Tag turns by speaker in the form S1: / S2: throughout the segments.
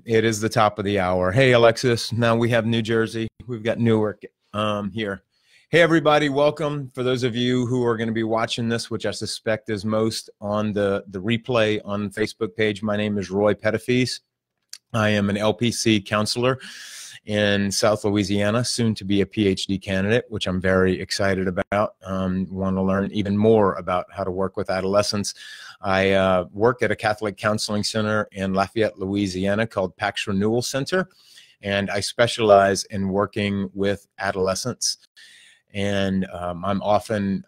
S1: It is the top of the hour. Hey, Alexis. Now we have New Jersey. We've got Newark here. Hey, everybody. Welcome. For those of you who are going to be watching this, which I suspect is most on the replay on the Facebook page, my name is Roy Petitfils. I am an LPC counselor in South Louisiana, soon to be a PhD candidate, which I'm very excited about. Want to learn even more about how to work with adolescents. I work at a Catholic counseling center in Lafayette, Louisiana called Pax Renewal Center, and I specialize in working with adolescents. And I'm often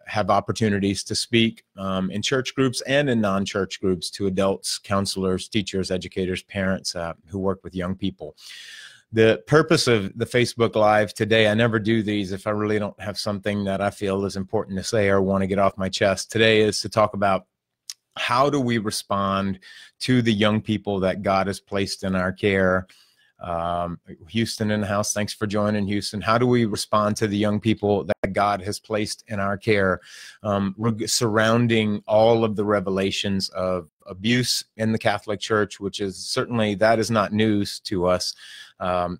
S1: have opportunities to speak in church groups and in non-church groups to adults, counselors, teachers, educators, parents who work with young people. The purpose of the Facebook Live today, I never do these if I really don't have something that I feel is important to say or want to get off my chest. Today is to talk about how do we respond to the young people that God has placed in our care. Houston in the house, thanks for joining, Houston. How do we respond to the young people that God has placed in our care, surrounding all of the revelations of abuse in the Catholic Church, which is certainly, that is not news to us.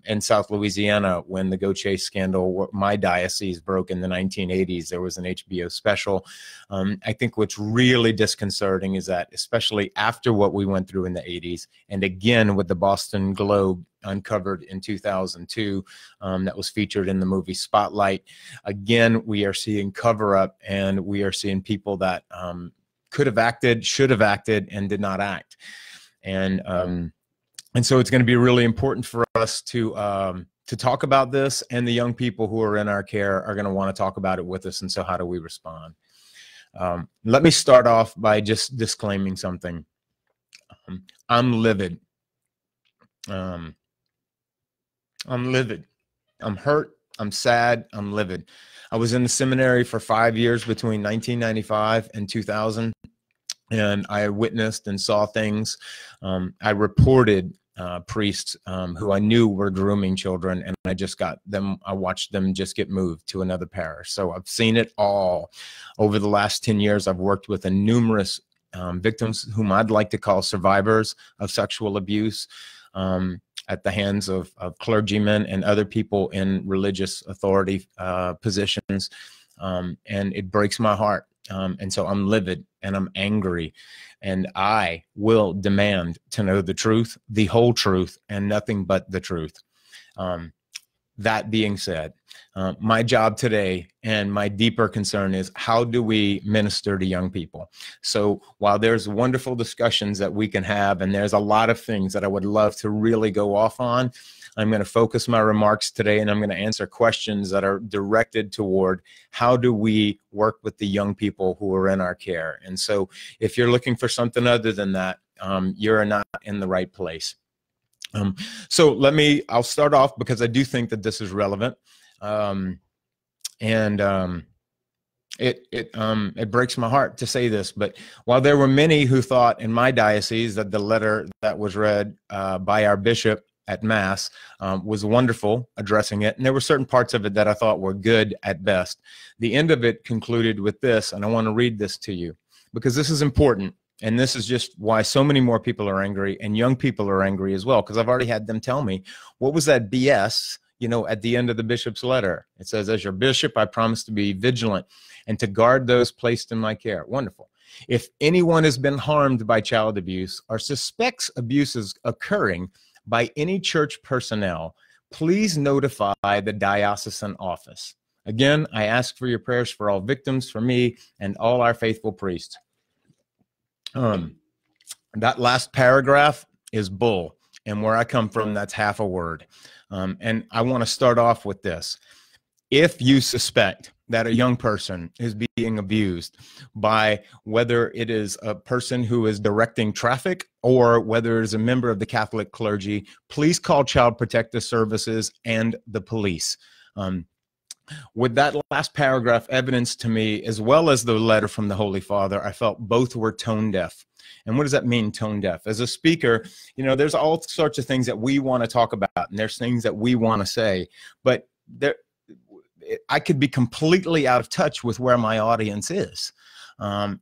S1: In South Louisiana, when the Go Chase scandal, my diocese broke in the 1980s, there was an HBO special. I think what's really disconcerting is that, especially after what we went through in the 80s, and again with the Boston Globe uncovered in 2002, that was featured in the movie Spotlight, again, we are seeing cover-up, and we are seeing people that could have acted, should have acted, and did not act. And so it's going to be really important for us to talk about this, and the young people who are in our care are going to want to talk about it with us. And so how do we respond? Let me start off by just disclaiming something. I'm livid. I'm livid. I'm hurt. I'm sad. I'm livid. I was in the seminary for 5 years between 1995 and 2000. And I witnessed and saw things. I reported priests who I knew were grooming children, and I watched them just get moved to another parish. So I've seen it all. Over the last 10 years, I've worked with numerous victims whom I'd like to call survivors of sexual abuse at the hands of clergymen and other people in religious authority positions. And it breaks my heart. And so I'm livid and I'm angry, and I will demand to know the truth, the whole truth, and nothing but the truth. That being said, my job today and my deeper concern is, how do we minister to young people? So while there's wonderful discussions that we can have, and there's a lot of things that I would love to really go off on, I'm going to focus my remarks today, and I'm going to answer questions that are directed toward how do we work with the young people who are in our care. And so if you're looking for something other than that, you're not in the right place. So I'll start off because I do think that this is relevant. It breaks my heart to say this, but while there were many who thought in my diocese that the letter that was read by our bishop at Mass was wonderful, addressing it, and there were certain parts of it that I thought were good at best, the end of it concluded with this, and I want to read this to you because this is important. And this is just why so many more people are angry, and young people are angry as well, because I've already had them tell me, what was that BS, at the end of the bishop's letter? It says, as your bishop, I promise to be vigilant and to guard those placed in my care. Wonderful. If anyone has been harmed by child abuse or suspects abuses occurring by any church personnel, please notify the diocesan office. Again, I ask for your prayers for all victims, for me, and all our faithful priests. That last paragraph is bull, and where I come from, that's half a word. And I want to start off with this. If you suspect that a young person is being abused by whether it is a person who is directing traffic or whether it is a member of the Catholic clergy, please call Child Protective Services and the police. With that last paragraph evidence to me, as well as the letter from the Holy Father, I felt both were tone deaf. And what does that mean, tone deaf? As a speaker, there's all sorts of things that we want to talk about, and there's things that we want to say, but I could be completely out of touch with where my audience is.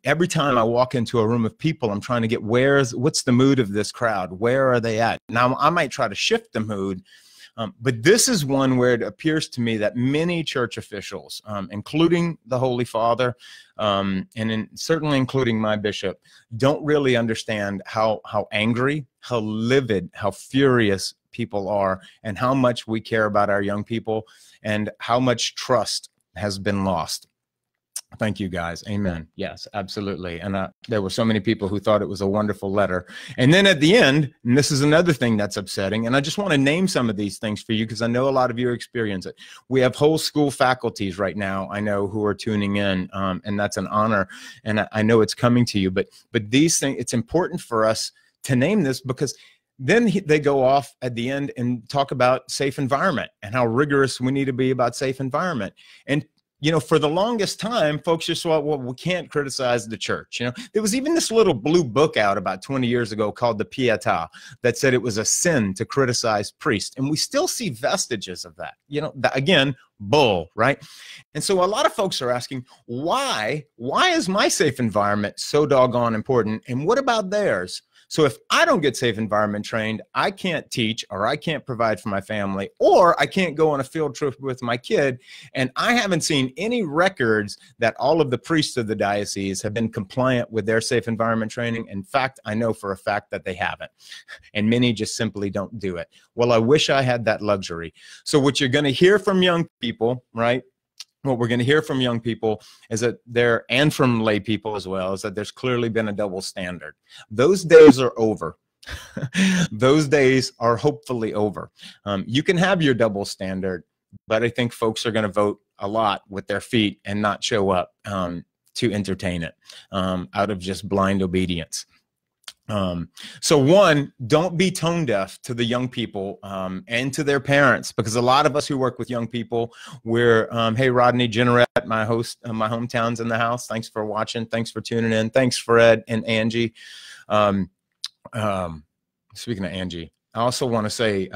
S1: Every time I walk into a room of people, I'm trying to get what's the mood of this crowd? Where are they at? Now, I might try to shift the mood, but this is one where it appears to me that many church officials, including the Holy Father, certainly including my bishop, don't really understand how angry, how livid, how furious people are, and how much we care about our young people, and how much trust has been lost. Thank you, guys. Amen. Yes, absolutely. And there were so many people who thought it was a wonderful letter. And then at the end, and this is another thing that's upsetting, and I just want to name some of these things for you because I know a lot of you experience it. We have whole school faculties right now, I know, who are tuning in, and that's an honor. And I know it's coming to you. But these things, it's important for us to name this because then they go off at the end and talk about safe environment and how rigorous we need to be about safe environment. And you know, for the longest time, folks just thought, well, we can't criticize the church. You know, there was even this little blue book out about 20 years ago called the Pietà that said it was a sin to criticize priests. And we still see vestiges of that. You know, again, bull, right? And so a lot of folks are asking, why is my safe environment so doggone important? And what about theirs? So if I don't get safe environment trained, I can't teach, or I can't provide for my family, or I can't go on a field trip with my kid. And I haven't seen any records that all of the priests of the diocese have been compliant with their safe environment training. In fact, I know for a fact that they haven't. And many just simply don't do it. Well, I wish I had that luxury. So what you're going to hear from young people, right? What we're going to hear from young people is that and from lay people as well, is that there's clearly been a double standard. Those days are over. Those days are hopefully over. You can have your double standard, but I think folks are going to vote a lot with their feet and not show up to entertain it out of just blind obedience. So one, don't be tone deaf to the young people and to their parents, because a lot of us who work with young people, we're, hey, Rodney Jennerette, my host, my hometown's in the house. Thanks for watching. Thanks for tuning in. Thanks, Fred and Angie. Speaking of Angie, I also want to say,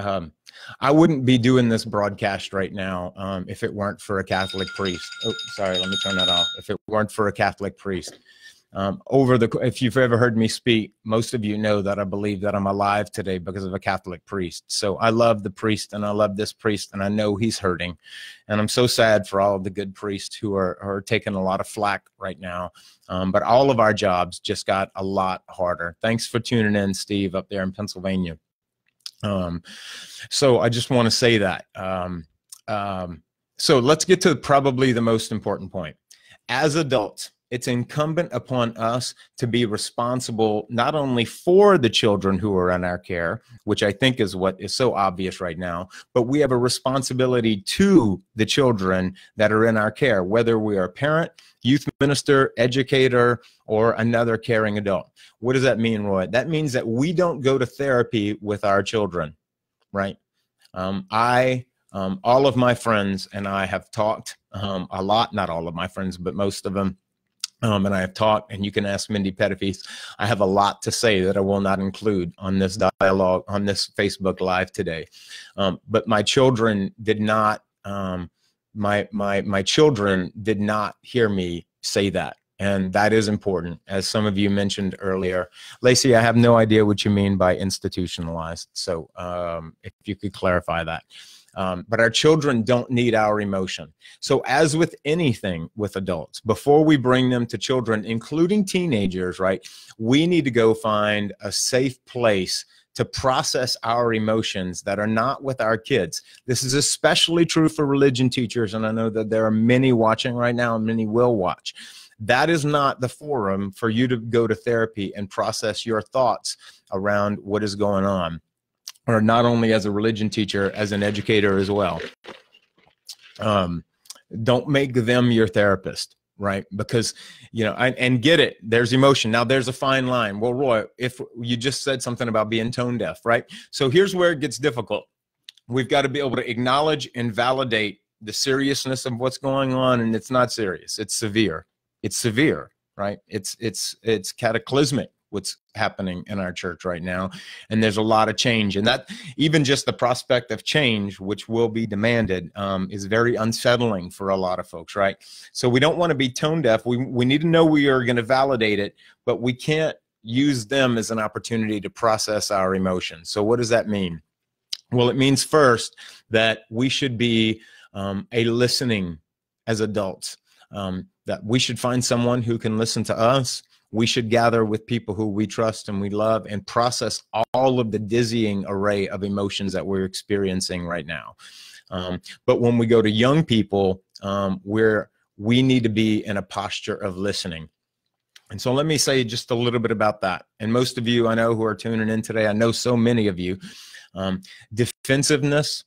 S1: I wouldn't be doing this broadcast right now if it weren't for a Catholic priest. Oh, sorry, let me turn that off. If it weren't for a Catholic priest. If you've ever heard me speak, most of you know that I believe that I'm alive today because of a Catholic priest. So I love the priest, and I love this priest, and I know he's hurting. And I'm so sad for all of the good priests who are taking a lot of flack right now. But all of our jobs just got a lot harder. Thanks for tuning in, Steve, up there in Pennsylvania. So I just want to say that. So let's get to probably the most important point. As adults, it's incumbent upon us to be responsible not only for the children who are in our care, which I think is what is so obvious right now, but we have a responsibility to the children that are in our care, whether we are a parent, youth minister, educator, or another caring adult. What does that mean, Roy? That means that we don't go to therapy with our children, right? All of my friends and I have talked a lot, not all of my friends, but most of them. And I have talked, and you can ask Mindy Petitfils. I have a lot to say that I will not include on this dialogue, on this Facebook Live today. But my children did not, my children did not hear me say that. And that is important, as some of you mentioned earlier. Lacey, I have no idea what you mean by institutionalized. So if you could clarify that. But our children don't need our emotion. So as with anything with adults, before we bring them to children, including teenagers, right, we need to go find a safe place to process our emotions that are not with our kids. This is especially true for religion teachers, and I know that there are many watching right now, and many will watch. That is not the forum for you to go to therapy and process your thoughts around what is going on. Or not only as a religion teacher, as an educator as well. Don't make them your therapist, right? Because, you know, and get it, there's emotion. Now there's a fine line. Well, Roy, if you just said something about being tone deaf, right? So here's where it gets difficult. We've got to be able to acknowledge and validate the seriousness of what's going on, and it's not serious. It's severe. It's severe, right? It's cataclysmic. what's happening in our church right now. And there's a lot of change, and that even just the prospect of change, which will be demanded, is very unsettling for a lot of folks, right? So we don't want to be tone deaf. We need to know we are going to validate it, but we can't use them as an opportunity to process our emotions. So what does that mean? Well, it means first that we should be a listening as adults, that we should find someone who can listen to us. We should gather with people who we trust and we love and process all of the dizzying array of emotions that we're experiencing right now. But when we go to young people, we need to be in a posture of listening. And so let me say just a little bit about that. And most of you I know who are tuning in today, I know so many of you, defensiveness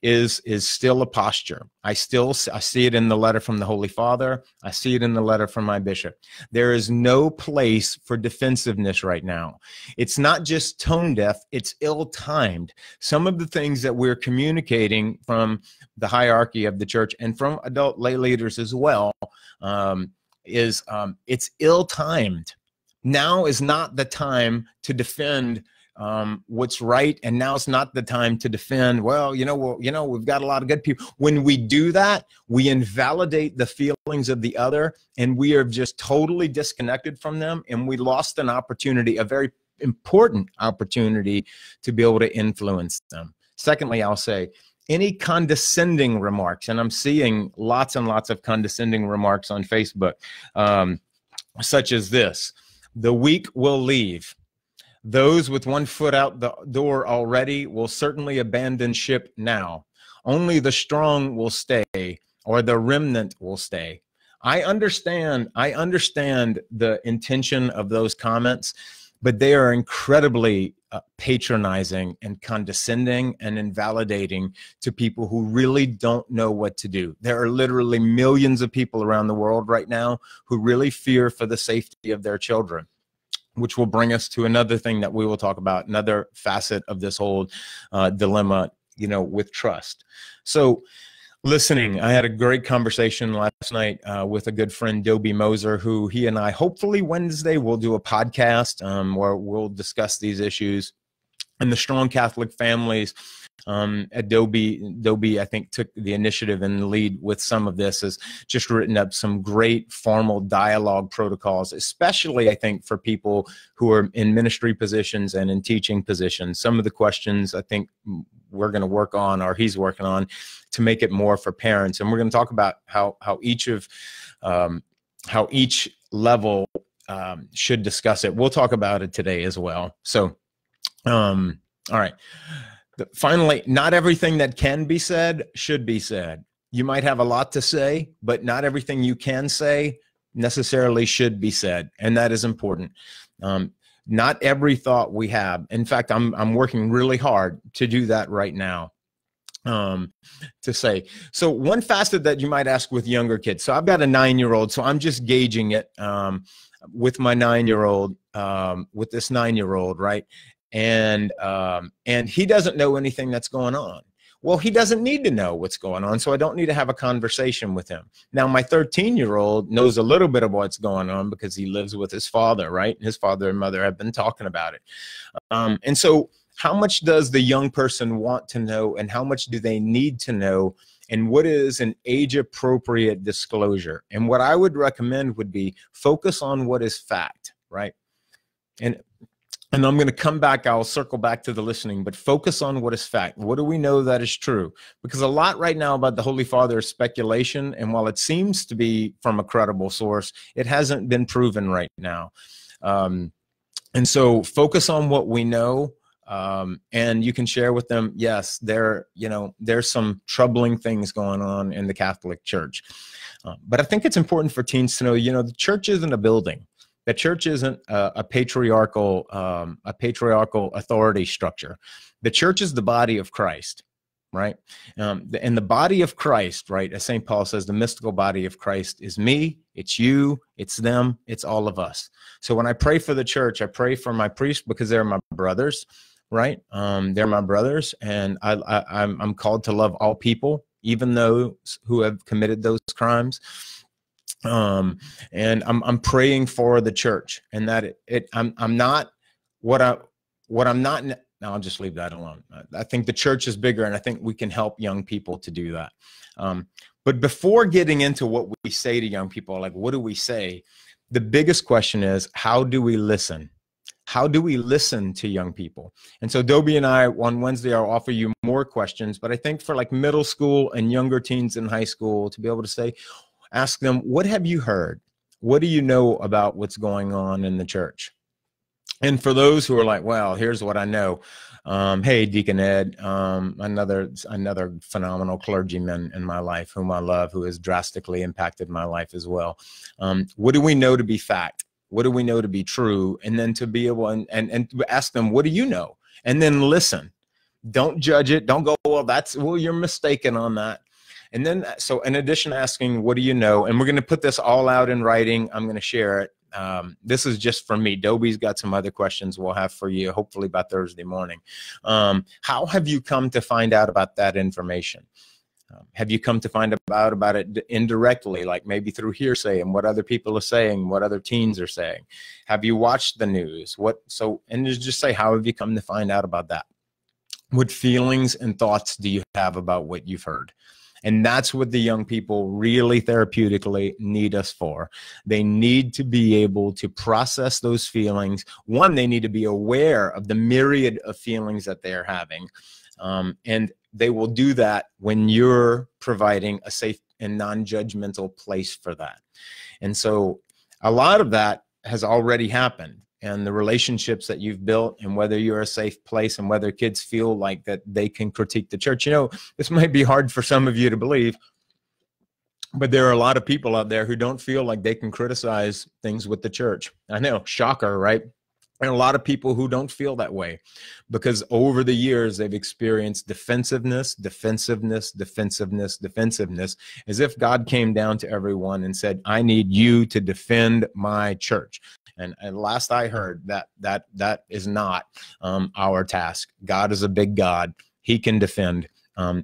S1: is still a posture. I see it in the letter from the Holy Father. I see it in the letter from my bishop. There is no place for defensiveness right now. It's not just tone deaf, it's ill-timed. Some of the things that we're communicating from the hierarchy of the church and from adult lay leaders as well, it's ill-timed. Now is not the time to defend what's right, and now it's not the time to defend, well, we've got a lot of good people. When we do that, we invalidate the feelings of the other, and we are just totally disconnected from them, and we lost an opportunity, a very important opportunity, to be able to influence them. Secondly, I'll say, any condescending remarks, and I'm seeing lots and lots of condescending remarks on Facebook, such as this: the weak will leave. Those with one foot out the door already will certainly abandon ship now. Only the strong will stay, or the remnant will stay. I understand the intention of those comments, but they are incredibly patronizing and condescending and invalidating to people who really don't know what to do. There are literally millions of people around the world right now who really fear for the safety of their children, which will bring us to another thing that we will talk about, another facet of this whole dilemma, with trust. So listening, I had a great conversation last night with a good friend, Dobie Moser, who he and I, hopefully Wednesday, will do a podcast where we'll discuss these issues. And the Strong Catholic Families, Dobie, I think, took the initiative and the lead with some of this, has just written up some great formal dialogue protocols, especially, I think, for people who are in ministry positions and in teaching positions. Some of the questions I think we're going to work on, or he's working on, to make it more for parents. And we're going to talk about how each level should discuss it. We'll talk about it today as well. So, all right. Finally, not everything that can be said should be said. You might have a lot to say, but not everything you can say necessarily should be said, and that is important. Not every thought we have. In fact, I'm working really hard to do that right now. To say. So one facet that you might ask with younger kids. So I've got a 9-year-old, so I'm just gauging it with my 9-year-old, with this 9-year-old, right? And he doesn't know anything that's going on. Well, he doesn't need to know what's going on, so I don't need to have a conversation with him. Now, my 13-year-old knows a little bit of what's going on because he lives with his father, right? His father and mother have been talking about it. And so how much does the young person want to know, and how much do they need to know, and what is an age-appropriate disclosure? And what I would recommend would be focus on what is fact, right? And I'm going to come back, I'll circle back to the listening, but focus on what is fact. What do we know that is true? Because a lot right now about the Holy Father is speculation, and while it seems to be from a credible source, it hasn't been proven right now. And so focus on what we know, and you can share with them, yes, there's some troubling things going on in the Catholic Church. But I think it's important for teens to know, the church isn't a building. The church isn't a patriarchal authority structure. The church is the body of Christ, right? And the body of Christ, right, as St. Paul says, the mystical body of Christ is me, it's you, it's them, it's all of us. So when I pray for the church, I pray for my priests because they're my brothers, right? They're my brothers, and I'm called to love all people, even those who have committed those crimes. And I'm praying for the church, and that I'm not what I'm not. No, I'll just leave that alone. I think the church is bigger, and I think we can help young people to do that. But before getting into what we say to young people, like what do we say? The biggest question is, how do we listen? How do we listen to young people? And so Dobie and I on Wednesday, I'll offer you more questions, but I think for like middle school and younger teens in high school, to be able to say, ask them, what have you heard? What do you know about what's going on in the church? And for those who are like, well, here's what I know. Hey, Deacon Ed, another phenomenal clergyman in my life, whom I love, who has drastically impacted my life as well. What do we know to be fact? What do we know to be true? And then to be able and ask them, what do you know? And then listen. Don't judge it. Don't go, well, you're mistaken on that. And then, so in addition to asking, what do you know? And we're going to put this all out in writing. I'm going to share it. This is just for me. Dobie's got some other questions we'll have for you, hopefully by Thursday morning. How have you come to find out about that information? Have you come to find out about it indirectly, like maybe through hearsay and what other people are saying, what other teens are saying? Have you watched the news? And just say, how have you come to find out about that? What feelings and thoughts do you have about what you've heard? And that's what the young people really therapeutically need us for. They need to be able to process those feelings. One, they need to be aware of the myriad of feelings that they're having. And they will do that when you're providing a safe and non-judgmental place for that. And so a lot of that has already happened. And the relationships that you've built, and whether you're a safe place, and whether kids feel like that they can critique the church. You know, this might be hard for some of you to believe, but there are a lot of people out there who don't feel like they can criticize things with the church. I know, shocker, right? And a lot of people who don't feel that way, because over the years they've experienced defensiveness, as if God came down to everyone and said, I need you to defend my church. And last I heard, that is not our task. God is a big God. He can defend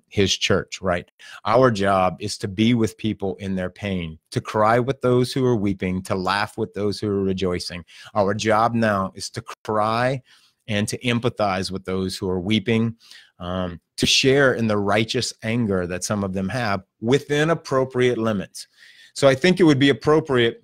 S1: his church, right? Our job is to be with people in their pain, to cry with those who are weeping, to laugh with those who are rejoicing. Our job now is to cry and to empathize with those who are weeping, to share in the righteous anger that some of them have within appropriate limits. So I think it would be appropriate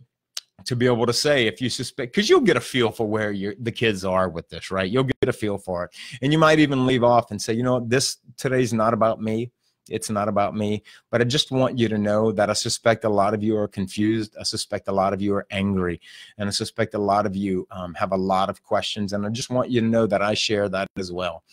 S1: to be able to say, if you suspect, because you'll get a feel for where the kids are with this, right? You'll get a feel for it. And you might even leave off and say, you know, today's not about me. It's not about me. But I just want you to know that I suspect a lot of you are confused. I suspect a lot of you are angry. And I suspect a lot of you have a lot of questions. And I just want you to know that I share that as well.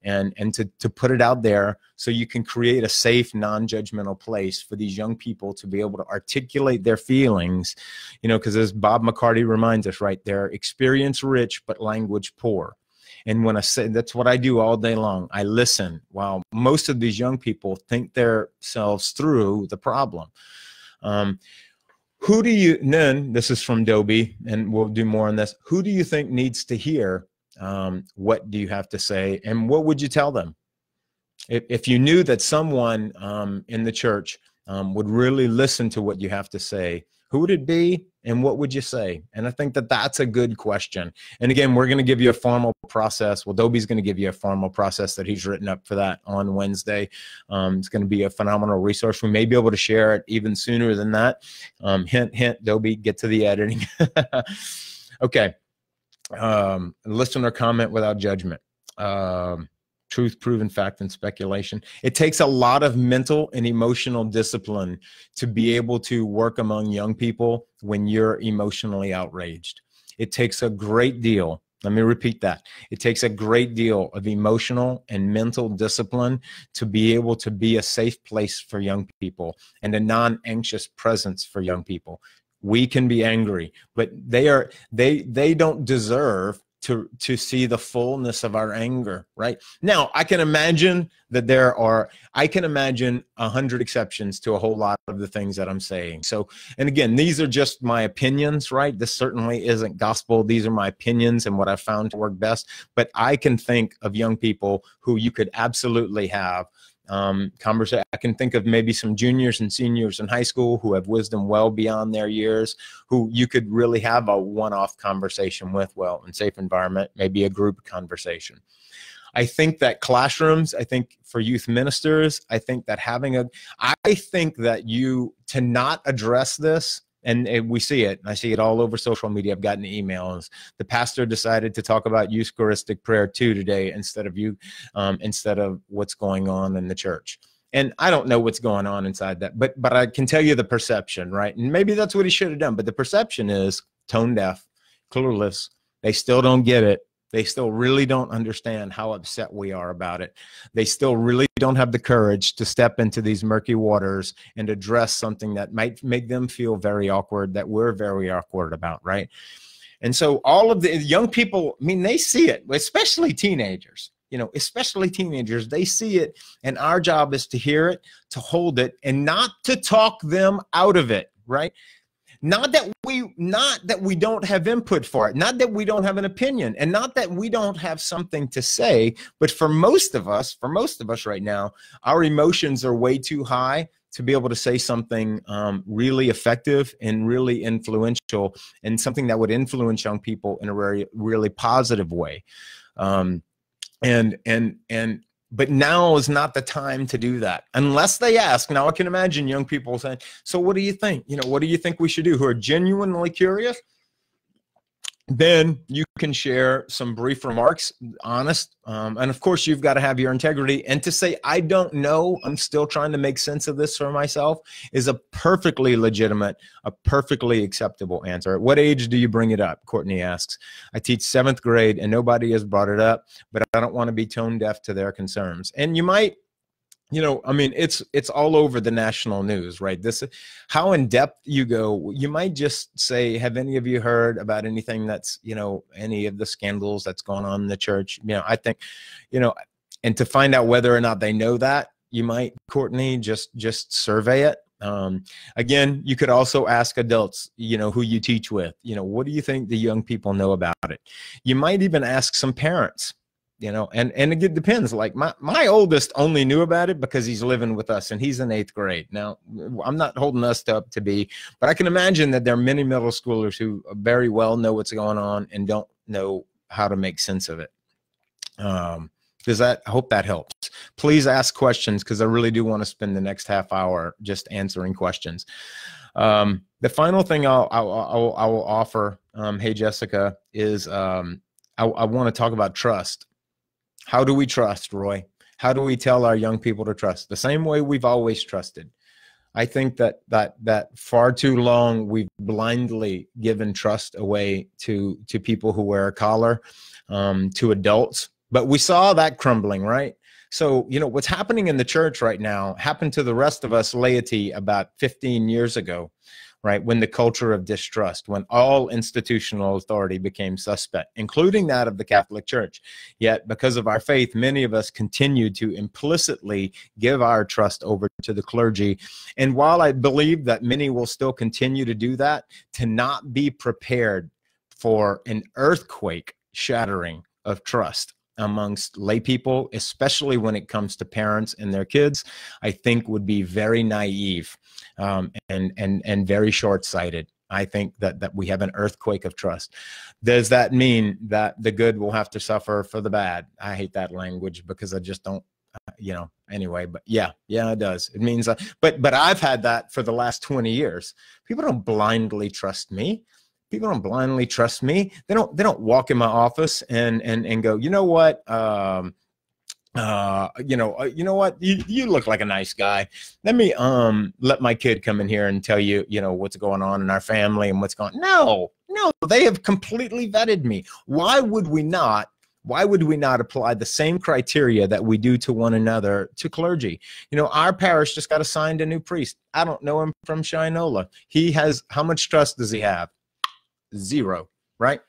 S1: And to put it out there so you can create a safe, non-judgmental place for these young people to be able to articulate their feelings, you know, because as Bob McCarty reminds us, right, they're experience rich, but language poor. And when I say, that's what I do all day long. I listen while most of these young people think themselves through the problem. Who do you, then this is from Dobie, and we'll do more on this. Who do you think needs to hear? What do you have to say, and what would you tell them? If you knew that someone in the church would really listen to what you have to say, who would it be, and what would you say? And I think that that's a good question. And again, we're going to give you a formal process. Well, Dobie's going to give you a formal process that he's written up for that on Wednesday. It's going to be a phenomenal resource. We may be able to share it even sooner than that. Hint, hint, Dobie, get to the editing. Okay. Listener comment without judgment. Truth, proven fact, and speculation. It takes a lot of mental and emotional discipline to be able to work among young people when you're emotionally outraged. It takes a great deal. Let me repeat that. It takes a great deal of emotional and mental discipline to be able to be a safe place for young people and a non-anxious presence for young people. We can be angry, but they don't deserve to see the fullness of our anger, right? Now, I can imagine that I can imagine 100 exceptions to a whole lot of the things that I'm saying. So, and again, these are just my opinions, right? This certainly isn't gospel. These are my opinions and what I've found to work best. But I can think of young people who you could absolutely have conversation. I can think of maybe some juniors and seniors in high school who have wisdom well beyond their years, who you could really have a one-off conversation with, well, in safe environment, maybe a group conversation. I think that classrooms, I think for youth ministers, I think that I think that to not address this, and we see it, I see it all over social media. I've gotten emails. The pastor decided to talk about Eucharistic prayer 2 today instead of what's going on in the church. And I don't know what's going on inside that, but I can tell you the perception, right? And maybe that's what he should have done. But the perception is tone deaf, clueless. They still don't get it. They still really don't understand how upset we are about it. They still really don't have the courage to step into these murky waters and address something that might make them feel very awkward, that we're very awkward about, right? And so all of the young people, I mean, they see it, especially teenagers, especially teenagers, they see it. And our job is to hear it, to hold it, and not to talk them out of it, right? Not that we don't have input for it, not that we don't have an opinion, and not that we don't have something to say, but for most of us right now, our emotions are way too high to be able to say something really effective and really influential, and something that would influence young people in a really positive way. But now is not the time to do that unless they ask. Now I can imagine young people saying, so what do you think? What do you think we should do? Who are genuinely curious. Then you can share some brief remarks, honest. And of course, you've got to have your integrity. And to say, I don't know, I'm still trying to make sense of this for myself, is a perfectly legitimate, a perfectly acceptable answer. At what age do you bring it up? Courtney asks. I teach 7th grade and nobody has brought it up, but I don't want to be tone deaf to their concerns. And you might, I mean, it's all over the national news, right? How in depth you go. You might just say, have any of you heard about anything that's, any of the scandals that's going on in the church? I think, and to find out whether or not they know that, you might, Courtney, just survey it. Again, you could also ask adults, who you teach with, what do you think the young people know about it? You might even ask some parents. And it depends. Like my oldest only knew about it because he's living with us and he's in 8th grade. Now, I'm not holding us up to be, but I can imagine that there are many middle schoolers who very well know what's going on and don't know how to make sense of it. I hope that helps. Please ask questions, because I really do want to spend the next half hour just answering questions. The final thing I will offer, hey, Jessica, is I want to talk about trust. How do we trust, Roy? How do we tell our young people to trust? The same way we've always trusted. I think that far too long we've blindly given trust away to people who wear a collar, to adults. But we saw that crumbling, right? So, what's happening in the church right now happened to the rest of us laity about 15 years ago, right? When the culture of distrust, when all institutional authority became suspect, including that of the Catholic Church. Yet, because of our faith, many of us continued to implicitly give our trust over to the clergy. And while I believe that many will still continue to do that, to not be prepared for an earthquake shattering of trust amongst lay people, especially when it comes to parents and their kids, I think would be very naive and very short-sighted. I think that we have an earthquake of trust. Does that mean that the good will have to suffer for the bad? I hate that language because I just don't, anyway, but yeah, it does. It means, but I've had that for the last 20 years. People don't blindly trust me. People don't blindly trust me. They don't walk in my office and go, you know what? You know what? You look like a nice guy. Let me let my kid come in here and tell you, what's going on in our family and what's going on. No, they have completely vetted me. Why would we not apply the same criteria that we do to one another to clergy? Our parish just got assigned a new priest. I don't know him from Shinola. How much trust does he have? 0, right?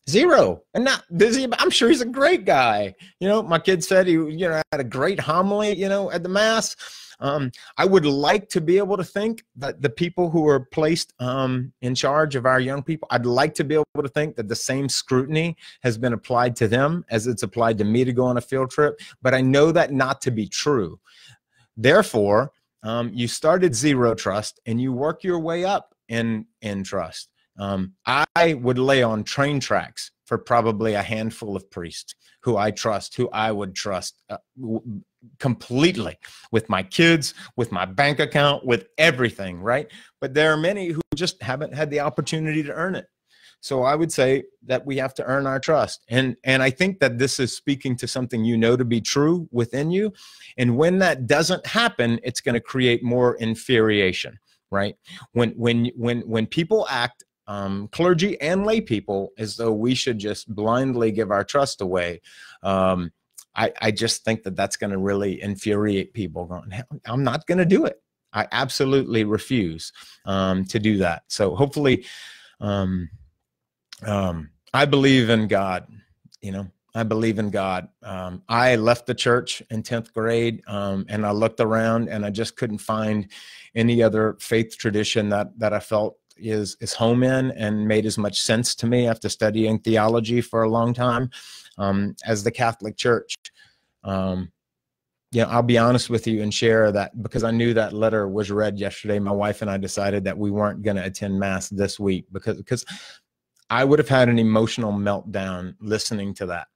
S1: 0. And not busy. I'm sure he's a great guy. My kid said he, had a great homily, at the mass. I would like to be able to think that the people who are placed in charge of our young people, I'd like to be able to think that the same scrutiny has been applied to them as it's applied to me to go on a field trip. But I know that not to be true. Therefore, you started zero trust and you work your way up in trust. I would lay on train tracks for probably a handful of priests who I trust, who I would trust completely with my kids, with my bank account, with everything, right? But there are many who just haven't had the opportunity to earn it. So I would say that we have to earn our trust. And I think that this is speaking to something you know to be true within you. And when that doesn't happen, it's going to create more infuriation, right? When people act, clergy and lay people, as though we should just blindly give our trust away, I just think that that's going to really infuriate people going, I'm not going to do it. I absolutely refuse to do that. So hopefully, I believe in God, I believe in God. I left the church in 10th grade, and I looked around and I just couldn't find any other faith tradition that I felt is home in and made as much sense to me after studying theology for a long time, as the Catholic Church. I'll be honest with you and share that because I knew that letter was read yesterday. My wife and I decided that we weren't going to attend Mass this week because I would have had an emotional meltdown listening to that.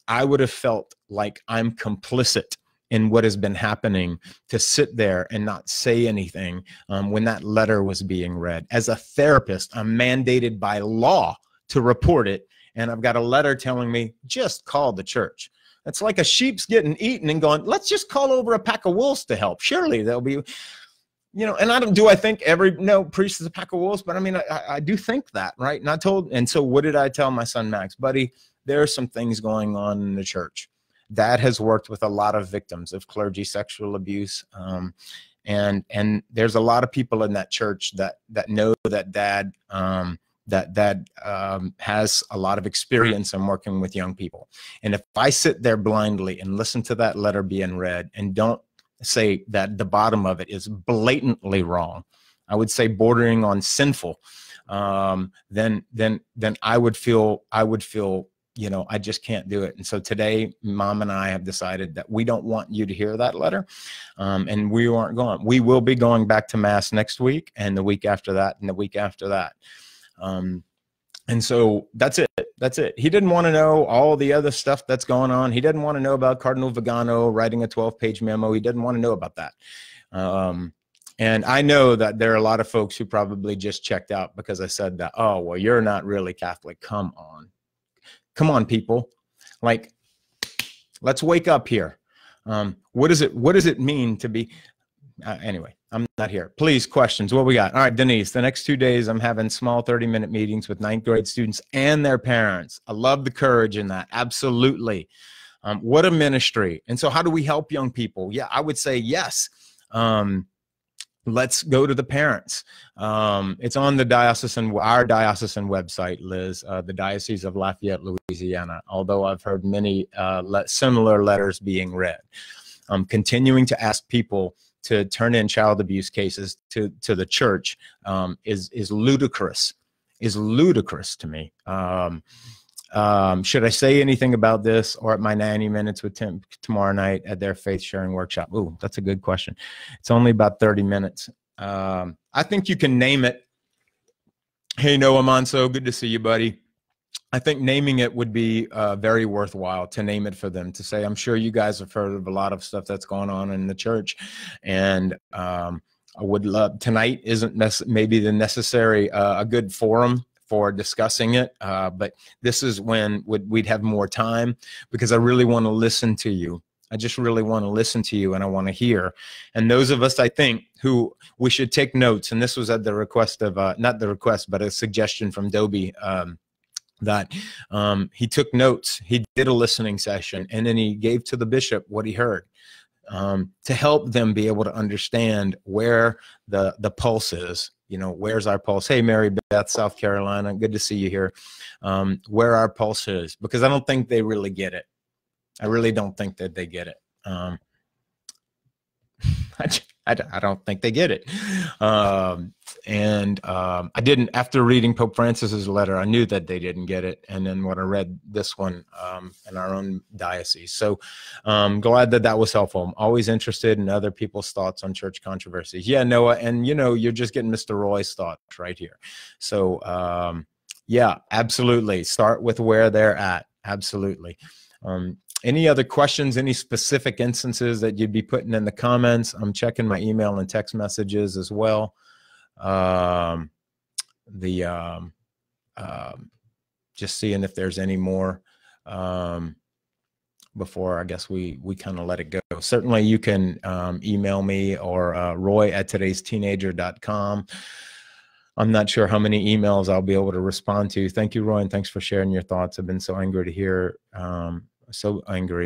S1: I would have felt like I'm complicit in what has been happening to sit there and not say anything when that letter was being read. As a therapist, I'm mandated by law to report it, and I've got a letter telling me, just call the church. It's like a sheep's getting eaten and going, let's just call over a pack of wolves to help. Surely there'll be, and I think every priest is a pack of wolves, but I mean, I do think that, right? And so what did I tell my son, Max? Buddy, there are some things going on in the church. Dad has worked with a lot of victims of clergy sexual abuse. And there's a lot of people in that church that know that Dad, has a lot of experience in working with young people. And if I sit there blindly and listen to that letter being read and don't say that the bottom of it is blatantly wrong, I would say bordering on sinful, then I would feel, I just can't do it. And so today, Mom and I have decided that we don't want you to hear that letter, and we aren't going. We will be going back to Mass next week, and the week after that, and the week after that. And so that's it. That's it. He didn't want to know all the other stuff that's going on. He didn't want to know about Cardinal Vigano writing a 12-page memo. He didn't want to know about that. And I know that there are a lot of folks who probably just checked out because I said that, oh, well, you're not really Catholic. Come on. Come on, people. Like, let's wake up here. What does it mean to be, anyway, I'm not here. Please, questions. What we got? All right, Denise, the next 2 days, I'm having small 30-minute meetings with 9th grade students and their parents. I love the courage in that. Absolutely. What a ministry. And so how do we help young people? Yeah, I would say yes. Let's go to the parents. It's on the our diocesan website, Liz, the Diocese of Lafayette, Louisiana, although I've heard many similar letters being read. Continuing to ask people to turn in child abuse cases to the church is ludicrous, to me. Should I say anything about this or at my 90 minutes with Tim tomorrow night at their faith sharing workshop? Ooh, that's a good question. It's only about 30 minutes. I think you can name it. Hey, Noah Monso, good to see you, buddy. I think naming it would be very worthwhile to name it for them, to say, I'm sure you guys have heard of a lot of stuff that's going on in the church. And I would love, tonight isn't maybe the necessary, a good forum for discussing it. But this is when we'd have more time, because I really want to listen to you. I just really want to listen to you, and I want to hear. And those of us, I think, who we should take notes, and this was at the request of, not the request, but a suggestion from Dobie, that he took notes, he did a listening session, and then he gave to the bishop what he heard, to help them be able to understand where the pulse is. Where's our pulse? Hey, Mary Beth, South Carolina, good to see you here. Where our pulse is, because I don't think they really get it. I really don't think that they get it. I don't think they get it. I didn't, after reading Pope Francis's letter, I knew that they didn't get it. And then when I read this one in our own diocese. So glad that that was helpful. I'm always interested in other people's thoughts on church controversies. Yeah, Noah, and you know, you're just getting Mr. Roy's thoughts right here. So yeah, absolutely. Start with where they're at. Absolutely. Any other questions, any specific instances that you'd be putting in the comments? I'm checking my email and text messages as well. Just seeing if there's any more before I guess we kind of let it go. Certainly you can email me or roy@today'steenager.com. I'm not sure how many emails I'll be able to respond to. Thank you, Roy, and thanks for sharing your thoughts. I've been so angry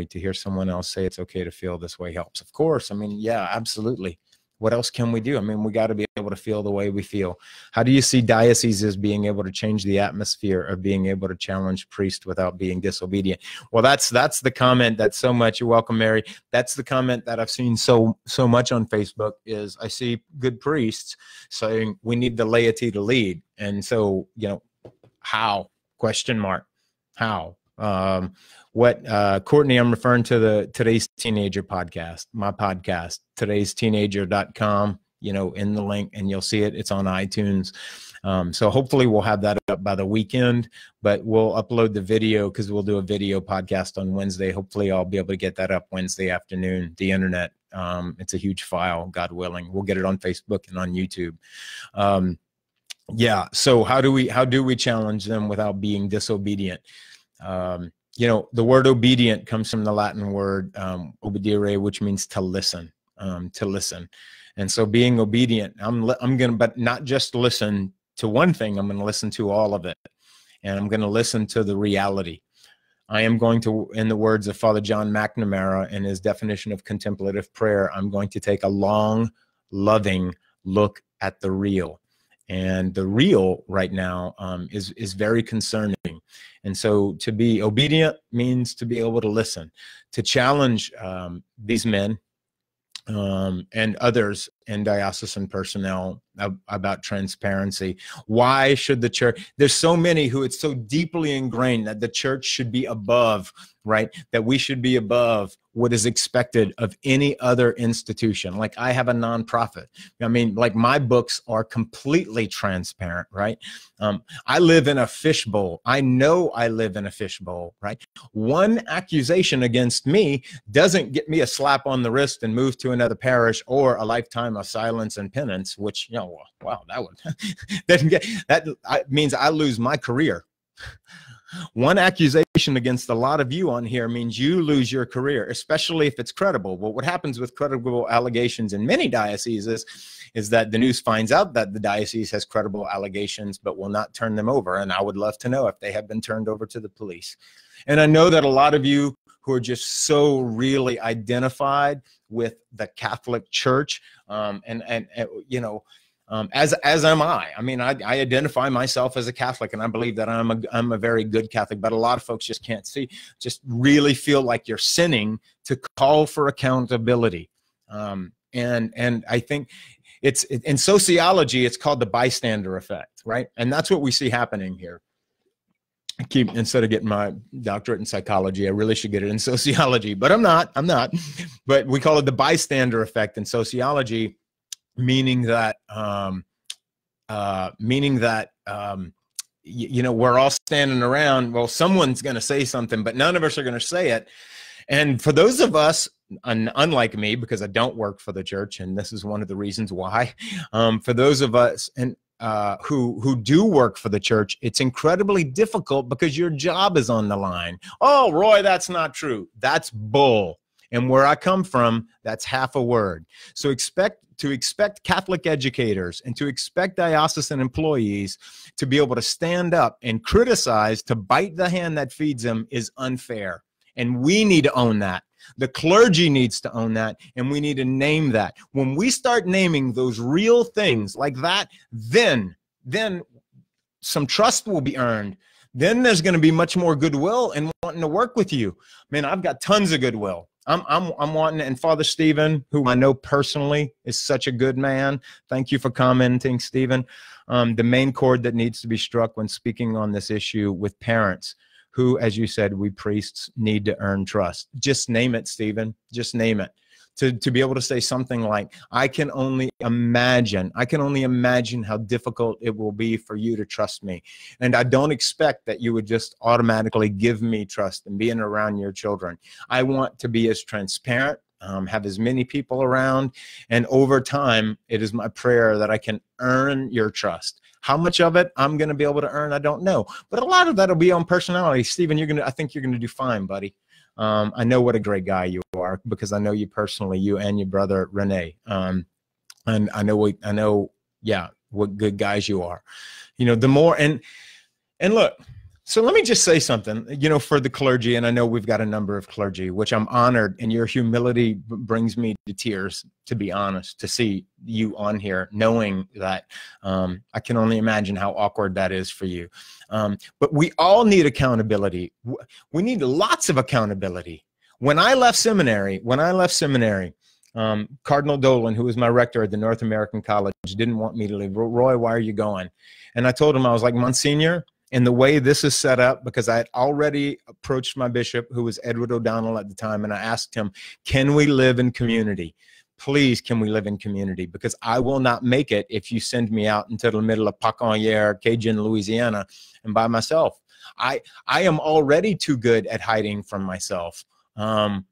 S1: to hear someone else say it's okay to feel this way helps. Of course. I mean, yeah, absolutely. What else can we do? I mean, we got to be able to feel the way we feel. How do you see dioceses being able to change the atmosphere of being able to challenge priests without being disobedient? Well, that's the comment that's so much. You're welcome, Mary. That's the comment that I've seen so much on Facebook is I see good priests saying we need the laity to lead. And so, you know, how? Question mark. How? Courtney, I'm referring to the Today's Teenager podcast, my podcast, today'steenager.com, you know, in the link, and you'll see it. It's on iTunes. So hopefully we'll have that up by the weekend, but we'll upload the video because we'll do a video podcast on Wednesday. Hopefully I'll be able to get that up Wednesday afternoon, the internet. It's a huge file, God willing. We'll get it on Facebook and on YouTube. Yeah. So how do we challenge them without being disobedient? You know, the word obedient comes from the Latin word obedire, which means to listen, And so being obedient, I'm going to, but not just listen to one thing, I'm going to listen to all of it. And I'm going to listen to the reality. I am going to, in the words of Father John McNamara in his definition of contemplative prayer, I'm going to take a long, loving look at the real. And the real right now is very concerning. And so to be obedient means to be able to listen, to challenge these men and others and diocesan personnel about transparency. Why should the church, there's so many who it's so deeply ingrained that the church should be above, right? That we should be above what is expected of any other institution. Like I have a nonprofit. I mean, like my books are completely transparent, right? I live in a fishbowl. I know I live in a fishbowl, right? One accusation against me doesn't get me a slap on the wrist and move to another parish or a lifetime of silence and penance, which, you know, wow, that would, that means I lose my career. One accusation against a lot of you on here means you lose your career, especially if it's credible. Well, what happens with credible allegations in many dioceses is that the news finds out that the diocese has credible allegations, but will not turn them over. And I would love to know if they have been turned over to the police. And I know that a lot of you who are just so really identified with the Catholic Church, and you know, as am I. I mean, I identify myself as a Catholic, and I believe that I'm a very good Catholic. But a lot of folks just can't see, just really feel like you're sinning to call for accountability. And I think it's in sociology, it's called the bystander effect, right? And that's what we see happening here. Instead of getting my doctorate in psychology, I really should get it in sociology, but I'm not. But we call it the bystander effect in sociology, meaning that you know, we're all standing around. Well, someone's going to say something, but none of us are going to say it. And for those of us, unlike me, because I don't work for the church, and this is one of the reasons why, for those of us and who do work for the church, it's incredibly difficult because your job is on the line. Oh, Roy, that's not true. That's bull. And where I come from, that's half a word. So to expect Catholic educators and to expect diocesan employees to be able to stand up and criticize, to bite the hand that feeds them, is unfair. And we need to own that. The clergy needs to own that, and we need to name that. When we start naming those real things like that, then some trust will be earned. Then there's going to be much more goodwill and wanting to work with you. Man, I've got tons of goodwill. I'm wanting, and Father Stephen, who I know personally is such a good man. Thank you for commenting, Stephen. The main chord that needs to be struck when speaking on this issue with parents who, as you said, we priests need to earn trust. Just name it, Stephen. Just name it. To be able to say something like, I can only imagine how difficult it will be for you to trust me. And I don't expect that you would just automatically give me trust and being around your children. I want to be as transparent, have as many people around. And over time, it is my prayer that I can earn your trust. How much of it I'm going to be able to earn, I don't know. But a lot of that will be on personality. Stephen, I think you're going to do fine, buddy. I know what a great guy you are because I know you personally, you and your brother Renee. And I know, yeah, what good guys you are. You know, the more and look. So let me just say something, you know, for the clergy, and I know we've got a number of clergy, which I'm honored, and your humility brings me to tears, to be honest, to see you on here, knowing that I can only imagine how awkward that is for you. But we all need accountability. We need lots of accountability. When I left seminary, Cardinal Dolan, who was my rector at the North American College, didn't want me to leave. Roy, why are you going? And I told him, I was like, Monsignor, and the way this is set up, because I had already approached my bishop, who was Edward O'Donnell at the time, and I asked him, can we live in community? Please, can we live in community? Because I will not make it if you send me out into the middle of Paconnier, Cajun, Louisiana, and by myself. I am already too good at hiding from myself. I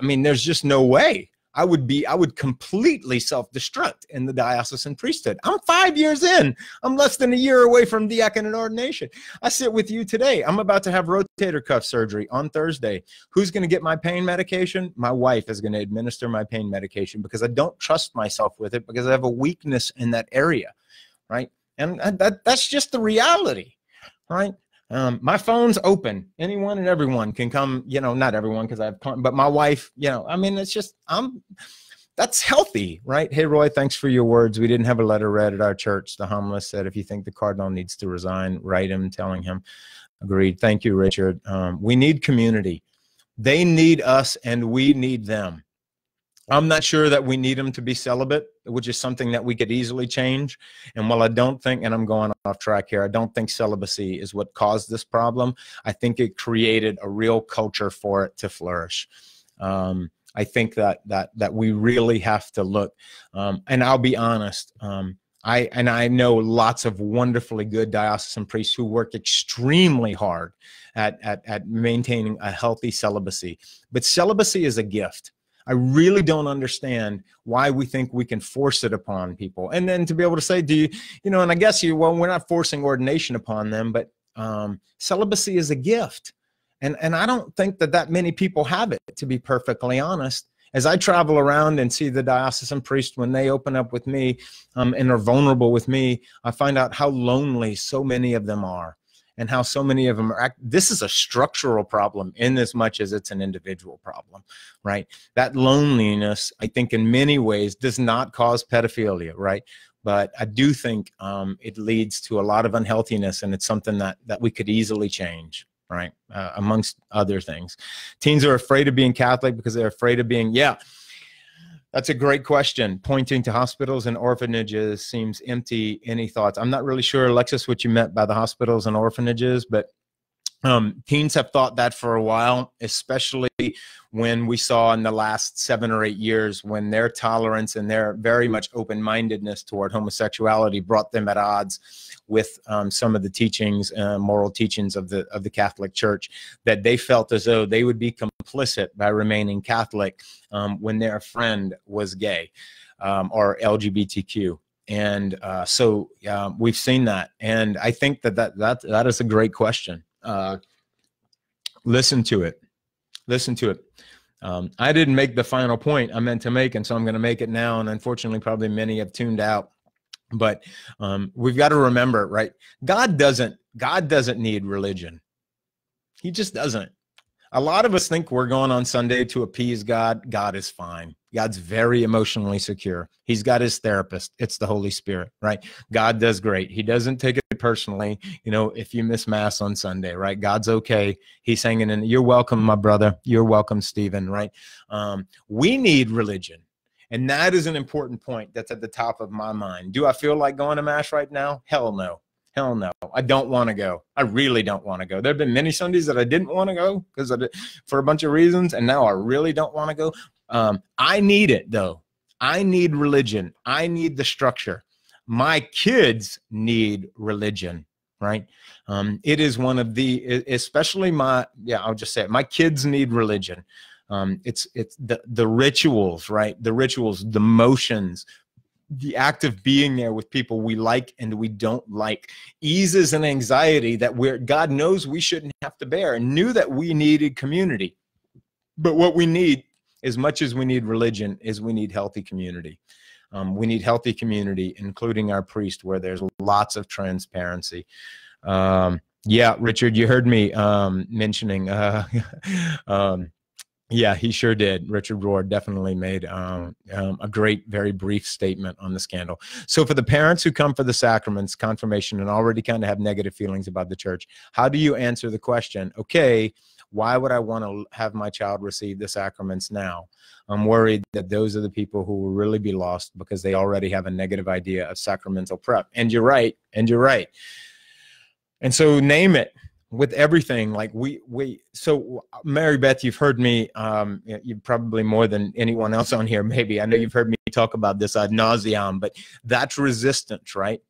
S1: mean, there's just no way. I would completely self-destruct in the diocesan priesthood. I'm 5 years in. I'm less than a year away from diaconate ordination. I sit with you today. I'm about to have rotator cuff surgery on Thursday. Who's going to get my pain medication? My wife is going to administer my pain medication because I don't trust myself with it because I have a weakness in that area, right? And that's just the reality, right? My phone's open. Anyone and everyone can come, you know, not everyone because I have, but my wife, you know, I mean, it's just, that's healthy, right? Hey, Roy, thanks for your words. We didn't have a letter read at our church. The homilist said, if you think the cardinal needs to resign, write him, telling him. Agreed. Thank you, Richard. We need community. They need us and we need them. I'm not sure that we need them to be celibate, which is something that we could easily change. And while I don't think, and I'm going off track here, I don't think celibacy is what caused this problem. I think it created a real culture for it to flourish. I think that we really have to look. And I'll be honest, I know lots of wonderfully good diocesan priests who work extremely hard at maintaining a healthy celibacy. But celibacy is a gift. I really don't understand why we think we can force it upon people. And then to be able to say, do you, you know, and I guess well, we're not forcing ordination upon them, but celibacy is a gift. And I don't think that many people have it, to be perfectly honest. As I travel around and see the diocesan priests, when they open up with me and are vulnerable with me, I find out how lonely so many of them are. And how so many of them are. This is a structural problem in as much as it's an individual problem, right? That loneliness, I think, in many ways does not cause pedophilia, right? But I do think it leads to a lot of unhealthiness, and it's something that we could easily change, right? Amongst other things. Teens are afraid of being Catholic because they're afraid of being, yeah. That's a great question. Pointing to hospitals and orphanages seems empty. Any thoughts? I'm not really sure, Alexis, what you meant by the hospitals and orphanages, but teens have thought that for a while, especially when we saw in the last 7 or 8 years when their tolerance and their very much open-mindedness toward homosexuality brought them at odds with some of the teachings, moral teachings of the Catholic Church, that they felt as though they would be complicit by remaining Catholic when their friend was gay or LGBTQ. And so we've seen that. And I think that is a great question. Listen to it. Listen to it. I didn't make the final point I meant to make, and so I'm going to make it now. And unfortunately, probably many have tuned out. But we've got to remember, right? God doesn't need religion. He just doesn't. A lot of us think we're going on Sunday to appease God. God is fine. God's very emotionally secure. He's got his therapist. It's the Holy Spirit, right? God does great. He doesn't take it personally. You know, if you miss mass on Sunday, right? God's okay. He's hanging in. You're welcome, my brother. You're welcome, Stephen, right? We need religion. And that is an important point that's at the top of my mind. Do I feel like going to mass right now? Hell no. Hell no. I don't want to go. I really don't want to go. There have been many Sundays that I didn't want to go because for a bunch of reasons, and now I really don't want to go. I need it, though. I need religion. I need the structure. My kids need religion, right? It is one of the, especially I'll just say it. My kids need religion. It's the rituals, right? The rituals, the motions, the act of being there with people we like and we don't like eases an anxiety that God knows we shouldn't have to bear, and knew that we needed community. But what we need, as much as we need religion, is we need healthy community. We need healthy community, including our priest, where there's lots of transparency. Yeah, Richard, you heard me mentioning yeah, he sure did. Richard Rohr definitely made a great, very brief statement on the scandal. So for the parents who come for the sacraments, confirmation, and already kind of have negative feelings about the church, how do you answer the question, okay, why would I want to have my child receive the sacraments now? I'm worried that those are the people who will really be lost because they already have a negative idea of sacramental prep. And you're right. And you're right. And so name it. With everything, like so Mary Beth, you've heard me, you probably more than anyone else on here, maybe. I know you've heard me talk about this ad nauseum, but that's resistance, right?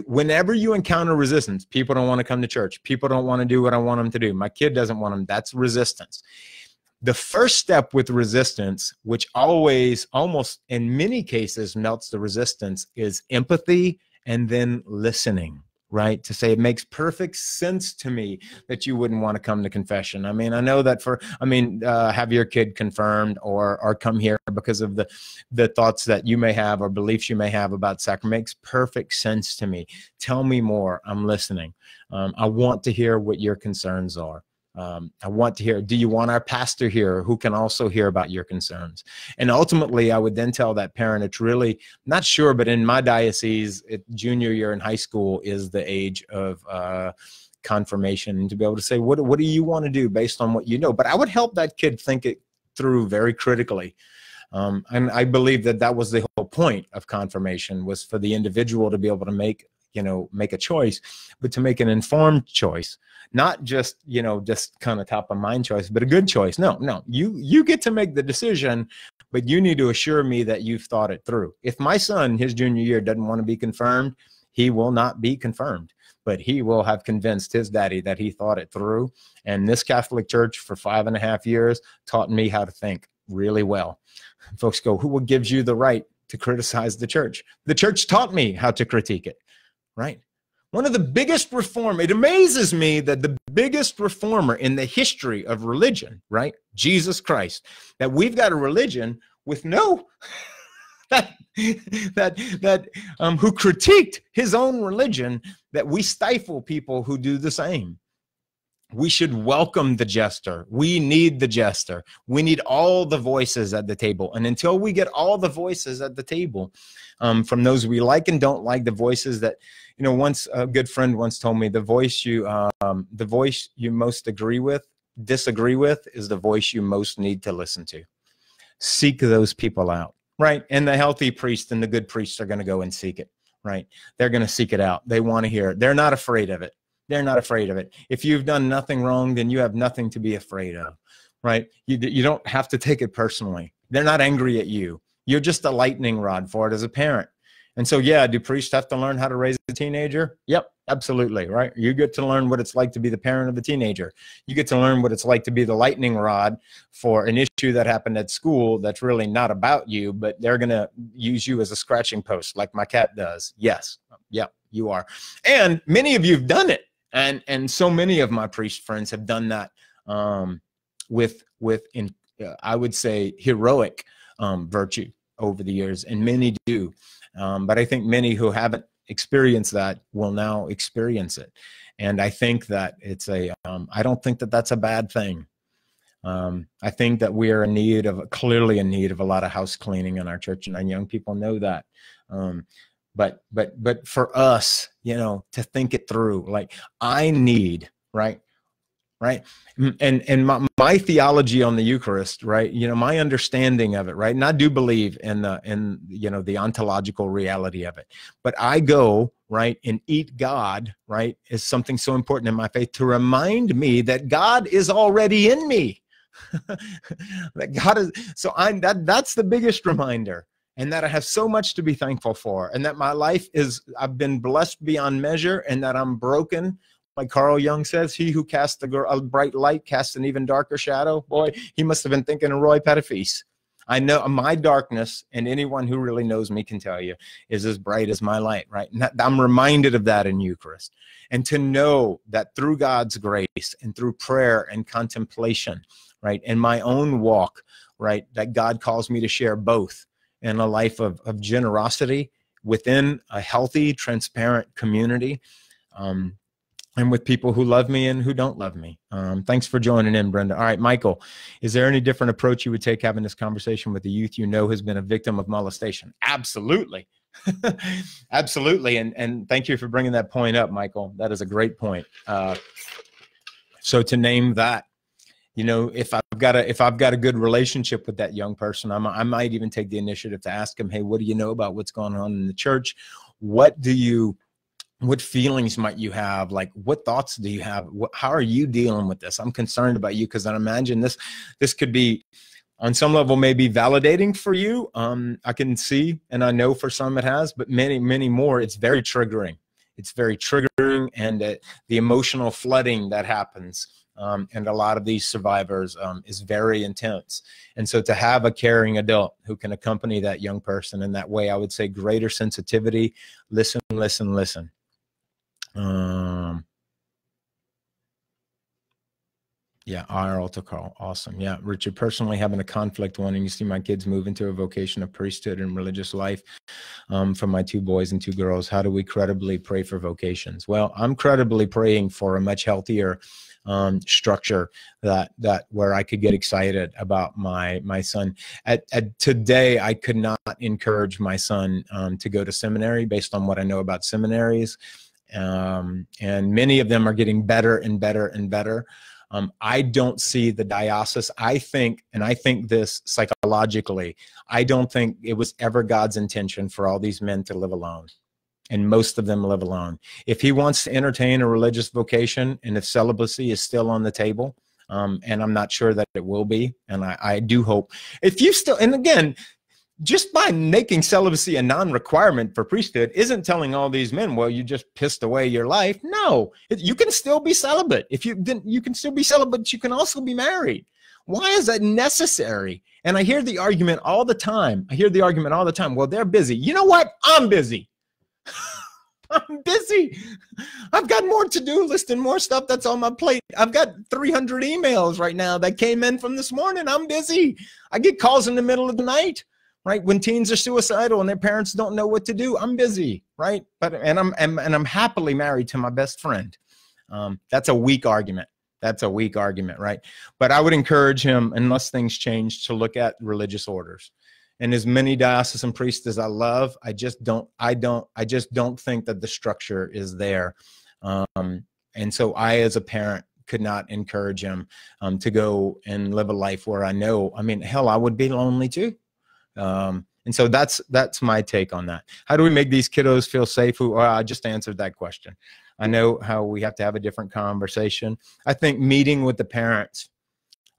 S1: Whenever you encounter resistance, people don't want to come to church. People don't want to do what I want them to do. My kid doesn't want them. That's resistance. The first step with resistance, which always, almost in many cases, melts the resistance, is empathy and then listening. Right? To say, it makes perfect sense to me that you wouldn't want to come to confession. I mean, I know that have your kid confirmed or come here because of the thoughts that you may have or beliefs you may have about sacrament. Makes perfect sense to me. Tell me more. I'm listening. I want to hear what your concerns are. I want to hear, do you want our pastor here who can also hear about your concerns? And ultimately, I would then tell that parent, it's really not sure, but in my diocese, junior year in high school is the age of confirmation, to be able to say, what do you want to do based on what you know? But I would help that kid think it through very critically. And I believe that was the whole point of confirmation, was for the individual to be able to make a choice, but to make an informed choice, not just, just kind of top of mind choice, but a good choice. No, you get to make the decision, but you need to assure me that you've thought it through. If my son, his junior year, doesn't want to be confirmed, he will not be confirmed, but he will have convinced his daddy that he thought it through. And this Catholic Church for 5.5 years taught me how to think really well. Folks go, who gives you the right to criticize the church? The church taught me how to critique it. Right? One of the biggest it amazes me that the biggest reformer in the history of religion, right? Jesus Christ, that we've got a religion with who critiqued his own religion, that we stifle people who do the same. We should welcome the jester. We need the jester. We need all the voices at the table. And until we get all the voices at the table, from those we like and don't like, the voices that, once a good friend once told me, the voice you most disagree with is the voice you most need to listen to. Seek those people out, right? And the healthy priest and the good priests are going to go and seek it, right? They're going to seek it out. They want to hear it. They're not afraid of it. They're not afraid of it. If you've done nothing wrong, then you have nothing to be afraid of, right? You don't have to take it personally. They're not angry at you. You're just a lightning rod for it as a parent. And so, yeah, do priests have to learn how to raise a teenager? Yep, absolutely, right? You get to learn what it's like to be the parent of a teenager. You get to learn what it's like to be the lightning rod for an issue that happened at school that's really not about you, but they're going to use you as a scratching post like my cat does. Yes, yep, you are. And many of you have done it. And so many of my priest friends have done that with I would say, heroic virtue over the years, and many do. But I think many who haven't experienced that will now experience it. And I think that it's I don't think that that's a bad thing. I think that we are clearly in need of a lot of house cleaning in our church, and our young people know that. But for us, to think it through, like I need, right? And my theology on the Eucharist, right? My understanding of it, right? And I do believe in the ontological reality of it. But I go, right, and eat God, right, is something so important in my faith to remind me that God is already in me. That God is, so that's the biggest reminder. And that I have so much to be thankful for, and that my life I've been blessed beyond measure, and that I'm broken. Like Carl Jung says, he who casts a bright light casts an even darker shadow. Boy, he must have been thinking of Roy Petitfils. I know my darkness, and anyone who really knows me can tell you, is as bright as my light, right? And I'm reminded of that in Eucharist. And to know that through God's grace and through prayer and contemplation, right, and my own walk, right, that God calls me to share both in a life of generosity within a healthy, transparent community, and with people who love me and who don't love me. Thanks for joining in, Brenda. All right, Michael, is there any different approach you would take having this conversation with the youth has been a victim of molestation? Absolutely. Absolutely. And thank you for bringing that point up, Michael. That is a great point. So to name that, if I've got a good relationship with that young person, I might even take the initiative to ask him, hey, what do you know about what's going on in the church? What feelings might you have? Like, what thoughts do you have? How are you dealing with this? I'm concerned about you, because I imagine this could be, on some level, maybe validating for you. I can see, and I know for some it has, but many, many more, it's very triggering. It's very triggering, and the emotional flooding that happens, and a lot of these survivors, is very intense. And so to have a caring adult who can accompany that young person in that way, I would say greater sensitivity, listen, listen, listen. Yeah, our altar call. Awesome. Yeah, Richard, personally having a conflict wanting to see my kids move into a vocation of priesthood and religious life for my 2 boys and 2 girls. How do we credibly pray for vocations? Well, I'm credibly praying for a much healthier structure that where I could get excited about my son. At today, I could not encourage my son to go to seminary based on what I know about seminaries. And many of them are getting better and better and better. I don't see the diocese. I think this psychologically, I don't think it was ever God's intention for all these men to live alone. And most of them live alone. If he wants to entertain a religious vocation, and if celibacy is still on the table, and I'm not sure that it will be, and I do hope, if you still, and again, just by making celibacy a non-requirement for priesthood isn't telling all these men, well, you just pissed away your life. No, you can still be celibate. If you can still be celibate, you can also be married. Why is that necessary? And I hear the argument all the time. Well, they're busy. You know what? I'm busy. I'm busy. I've got more to-do list and more stuff that's on my plate. I've got 300 emails right now that came in from this morning. I'm busy. I get calls in the middle of the night. Right, when teens are suicidal and their parents don't know what to do, I'm busy, right? And I'm happily married to my best friend. That's a weak argument. Right? But I would encourage him, unless things change, to look at religious orders. And as many diocesan priests as I love, I just don't think that the structure is there. And so I, as a parent, could not encourage him to go and live a life where hell, I would be lonely too. And so that's my take on that. How do we make these kiddos feel safe? I just answered that question. I know how we have to have a different conversation. I think meeting with the parents.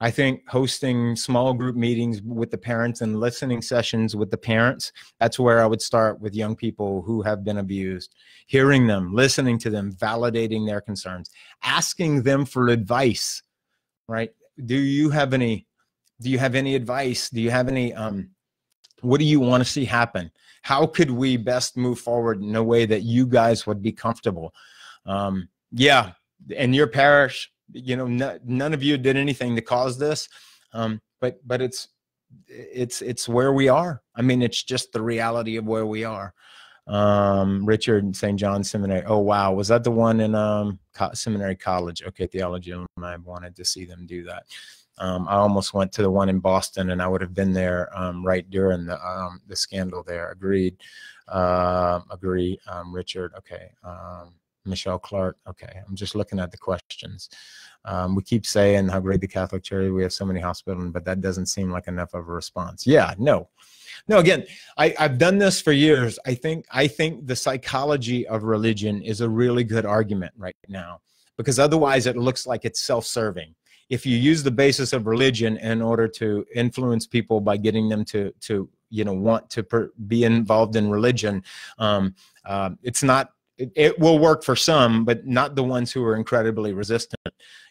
S1: I think hosting small group meetings with the parents and listening sessions with the parents. That's where I would start with young people who have been abused. Hearing them, listening to them, validating their concerns, asking them for advice, right? Do you have any advice? Do you have any, what do you want to see happen? How could we best move forward in a way that you guys would be comfortable? Yeah, in your parish, none of you did anything to cause this, but it's where we are. I mean, it's just the reality of where we are. Richard, St. John's Seminary. Oh, wow. Was that the one in Seminary College? Okay, theology alumni. I wanted to see them do that. I almost went to the one in Boston, and I would have been there right during the scandal there. Agreed. Agree. Richard. Okay. Michelle Clark. Okay. I'm just looking at the questions. We keep saying how great the Catholic Church, we have so many hospitals, but that doesn't seem like enough of a response. Yeah, no. Again, I've done this for years. I think the psychology of religion is a really good argument right now, because otherwise it looks like it's self-serving. If you use the basis of religion in order to influence people by getting them to want to be involved in religion, it's not. It will work for some, but not the ones who are incredibly resistant.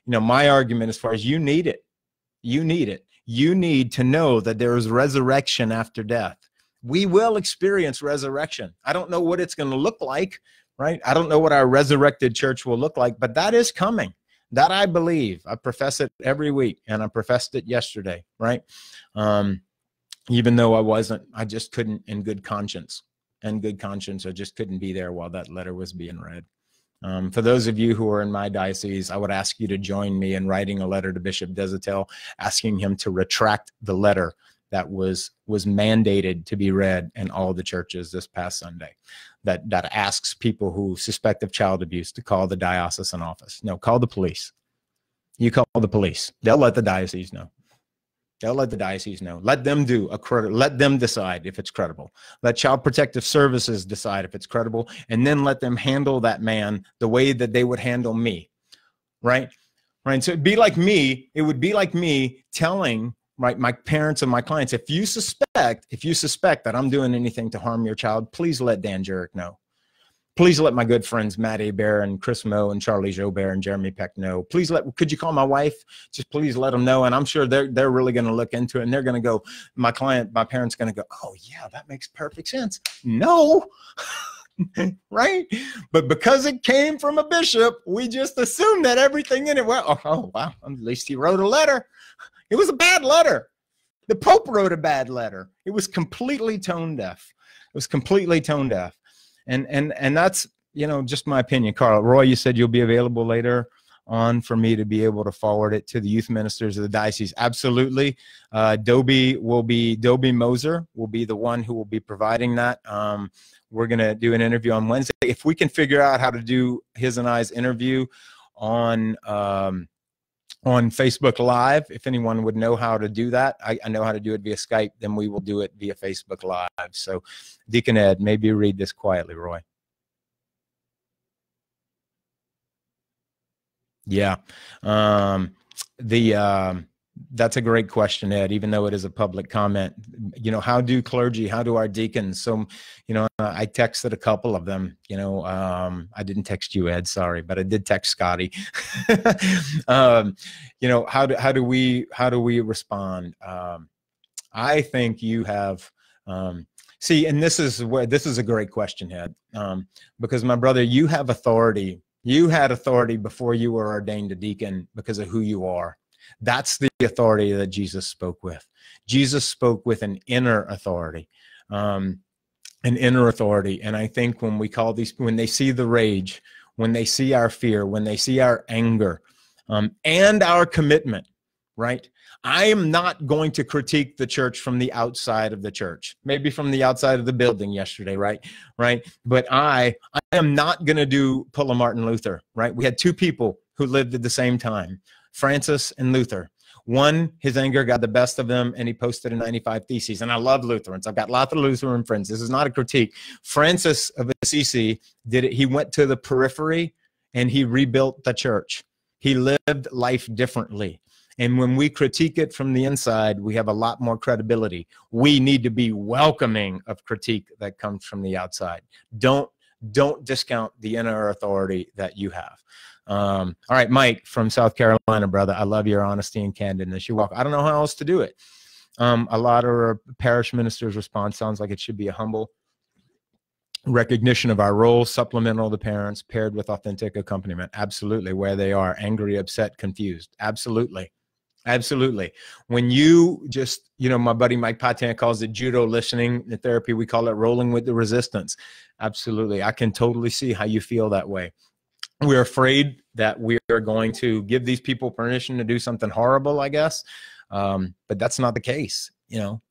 S1: My argument as far as you need it. You need it. You need to know that there is resurrection after death. We will experience resurrection. I don't know what it's going to look like, right? I don't know what our resurrected church will look like, but that is coming. That I believe. I profess it every week, and I professed it yesterday, right? Even though I just couldn't in good conscience. And good conscience, I just couldn't be there while that letter was being read. For those of you who are in my diocese, I would ask you to join me in writing a letter to Bishop Desatel, asking him to retract the letter that was mandated to be read in all the churches this past Sunday, that asks people who suspect of child abuse to call the diocesan office. No, call the police. You call the police. They'll let the diocese know. They'll let the diocese know. Let them let them decide if it's credible. Let Child Protective Services decide if it's credible, and then let them handle that man the way that they would handle me, right? Right. So it'd be like me. It would be like me telling my parents and my clients, if you suspect that I'm doing anything to harm your child, please let Dan Jurek know. Please let my good friends Matt Hebert and Chris Moe and Charlie Jobert and Jeremy Peck know. Please could you call my wife? Just please let them know. And I'm sure they're really going to look into it, and they're going to go, my parents going to go, oh yeah, that makes perfect sense. No, right? But because it came from a bishop, we just assumed that everything in it, well, oh wow, at least he wrote a letter. It was a bad letter. The Pope wrote a bad letter. It was completely tone deaf. It was completely tone deaf. And that's, just my opinion. Carl, Roy, you said you'll be available later on for me to be able to forward it to the youth ministers of the diocese. Absolutely. Dobie Moser will be the one who will be providing that. We're going to do an interview on Wednesday. If we can figure out how to do his and I's interview on Facebook Live, if anyone would know how to do that, I know how to do it via Skype, then we will do it via Facebook Live. So Deacon Ed, maybe read this quietly, Roy. Yeah. That's a great question, Ed, even though it is a public comment. How do our deacons? So, I texted a couple of them, I didn't text you, Ed, sorry, but I did text Scotty. How do we respond? I think you have, see, and this is a great question, Ed, because my brother, you have authority. You had authority before you were ordained a deacon because of who you are. That's the authority that Jesus spoke with. Jesus spoke with an inner authority, And I think when when they see the rage, when they see our fear, when they see our anger, and our commitment, right? I am not going to critique the church from the outside of the church, maybe from the outside of the building yesterday, right? But I am not going to pull a Martin Luther, right? We had two people who lived at the same time, Francis and Luther. One, his anger got the best of him, and he posted a 95 Theses. And I love Lutherans. I've got lots of Lutheran friends. This is not a critique. Francis of Assisi did it. He went to the periphery, and he rebuilt the church. He lived life differently. And when we critique it from the inside, we have a lot more credibility. We need to be welcoming of critique that comes from the outside. Don't discount the inner authority that you have. All right, Mike from South Carolina, brother. I love your honesty and candidness. You're welcome. I don't know how else to do it. A lot of parish ministers' response sounds like it should be a humble recognition of our role, supplemental to parents, paired with authentic accompaniment. Absolutely, where they are angry, upset, confused. Absolutely. Absolutely. When you just, my buddy Mike Patan calls it judo listening in therapy. We call it rolling with the resistance. Absolutely. I can totally see how you feel that way. We're afraid that we are going to give these people permission to do something horrible, I guess. But that's not the case.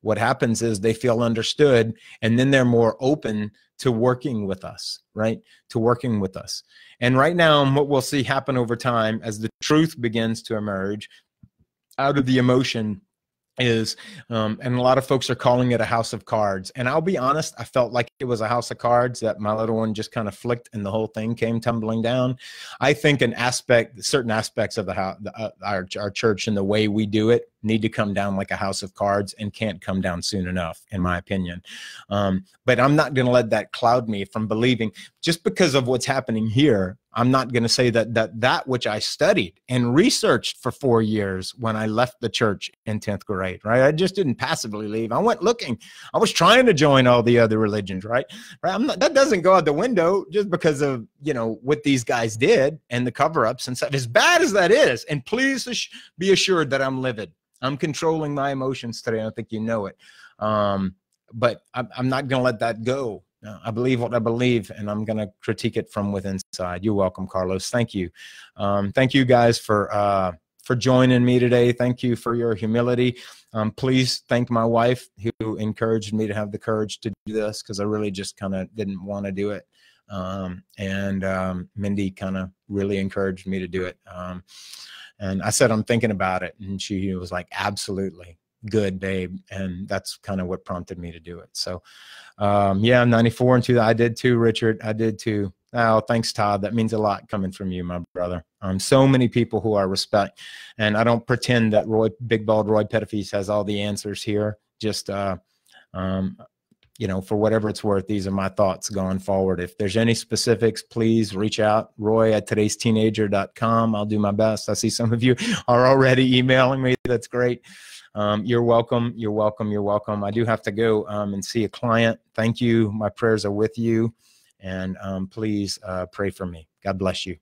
S1: What happens is they feel understood, and then they're more open to working with us, right? To working with us. And right now, what we'll see happen over time as the truth begins to emerge out of the emotion is, and a lot of folks are calling it a house of cards. And I'll be honest, I felt like it was a house of cards that my little one just kind of flicked and the whole thing came tumbling down. I think certain aspects of the house, our church and the way we do it need to come down like a house of cards and can't come down soon enough, in my opinion. But I'm not going to let that cloud me from believing just because of what's happening here. I'm not going to say that which I studied and researched for 4 years when I left the church in 10th grade, right? I just didn't passively leave. I went looking. I was trying to join all the other religions, right? That doesn't go out the window just because of, what these guys did and the cover-ups and stuff. As bad as that is, and please be assured that I'm livid. I'm controlling my emotions today. I don't think you know it. But I'm not going to let that go. I believe what I believe, and I'm going to critique it from within inside. You're welcome, Carlos. Thank you. Thank you guys for joining me today. Thank you for your humility. Please thank my wife who encouraged me to have the courage to do this, because I really just kind of didn't want to do it. And Mindy kind of really encouraged me to do it. And I said, I'm thinking about it. And she was like, absolutely. Good, babe. And that's kind of what prompted me to do it. So, yeah, 94 and 2. I did too, Richard. I did too. Oh, thanks, Todd. That means a lot coming from you, my brother. So many people who I respect. And I don't pretend that Big Bald Roy Petitfils has all the answers here. Just, for whatever it's worth, these are my thoughts going forward. If there's any specifics, please reach out. Roy@today'steenager.com. I'll do my best. I see some of you are already emailing me. That's great. You're welcome. You're welcome. You're welcome. I do have to go and see a client. Thank you. My prayers are with you. And please pray for me. God bless you.